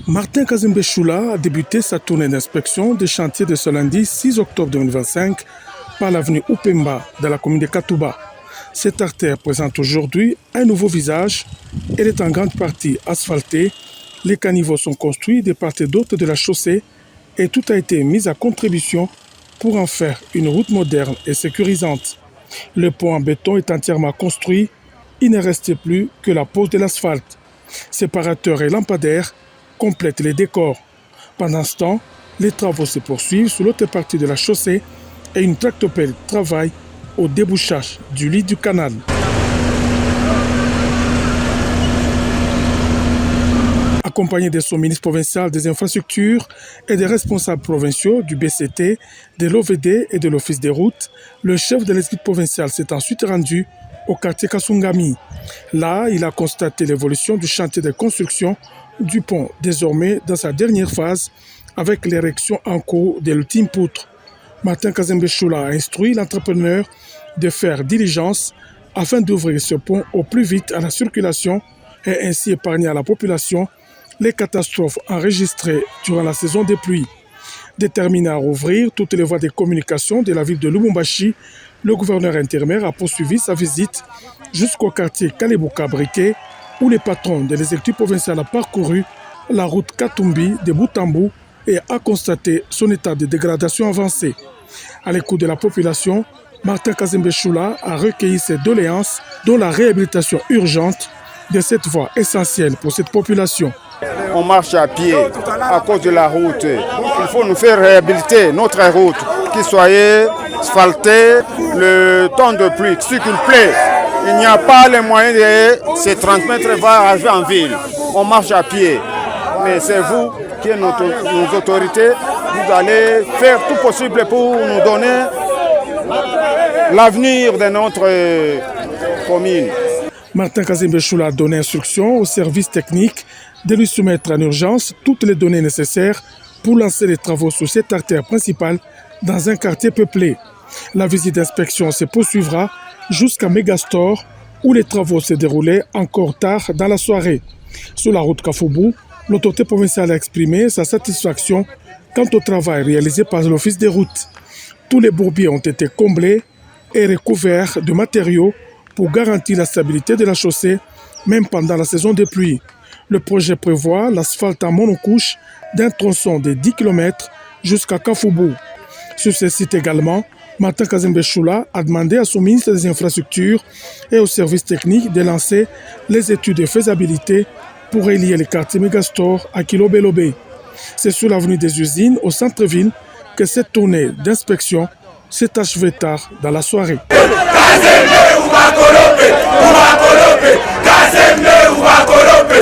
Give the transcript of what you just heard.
Martin Kazembe Choula a débuté sa tournée d'inspection des chantiers de ce lundi 6 octobre 2025 par l'avenue Upemba dans la commune de Katouba. Cette artère présente aujourd'hui un nouveau visage. Elle est en grande partie asphaltée. Les caniveaux sont construits de part et d'autre de la chaussée et tout a été mis à contribution pour en faire une route moderne et sécurisante. Le pont en béton est entièrement construit. Il ne reste plus que la pose de l'asphalte. Séparateurs et lampadaires complètent les décors. Pendant ce temps, les travaux se poursuivent sur l'autre partie de la chaussée et une tractopelle travaille au débouchage du lit du canal. Accompagné de son ministre provincial des infrastructures et des responsables provinciaux du BCT, de l'OVD et de l'Office des routes, le chef de l'exécutif provincial s'est ensuite rendu au quartier Kasungami. Là, il a constaté l'évolution du chantier de construction du pont, désormais dans sa dernière phase, avec l'érection en cours de l'ultime poutre. Martin Kazembe Choula a instruit l'entrepreneur de faire diligence afin d'ouvrir ce pont au plus vite à la circulation et ainsi épargner à la population les catastrophes enregistrées durant la saison des pluies. Déterminé à rouvrir toutes les voies de communication de la ville de Lubumbashi, le gouverneur intérimaire a poursuivi sa visite jusqu'au quartier Kalebouka-Briquet où le patron de l'exécutif provincial a parcouru la route Katumbi de bout en bout et a constaté son état de dégradation avancé. À l'écoute de la population, Martin Kazembe Choula a recueilli ses doléances, dont la réhabilitation urgente de cette voie essentielle pour cette population. On marche à pied à cause de la route. Il faut nous faire réhabiliter notre route, qu'il soit asphaltée, le temps de pluie, ce qu'il plaît. Il n'y a pas les moyens de ces 30 mètres va arriver en ville. On marche à pied. Mais c'est vous qui êtes nos autorités. Vous allez faire tout possible pour nous donner l'avenir de notre commune. Martin Kazembe Choula a donné instruction aux services techniques de lui soumettre en urgence toutes les données nécessaires pour lancer les travaux sur cette artère principale dans un quartier peuplé. La visite d'inspection se poursuivra jusqu'à Megastore où les travaux se déroulaient encore tard dans la soirée. Sur la route Kafoubou, l'autorité provinciale a exprimé sa satisfaction quant au travail réalisé par l'Office des routes. Tous les bourbiers ont été comblés et recouverts de matériaux pour garantir la stabilité de la chaussée, même pendant la saison des pluies. Le projet prévoit l'asphalte en monocouche d'un tronçon de 10 km jusqu'à Kafoubou. Sur ce site également, Martin Kazembe Choula a demandé à son ministre des Infrastructures et aux services techniques de lancer les études de faisabilité pour relier les quartiers Megastore à Kilobelobé. C'est sur l'avenue des Usines, au centre-ville, que cette tournée d'inspection s'est achevée tard dans la soirée.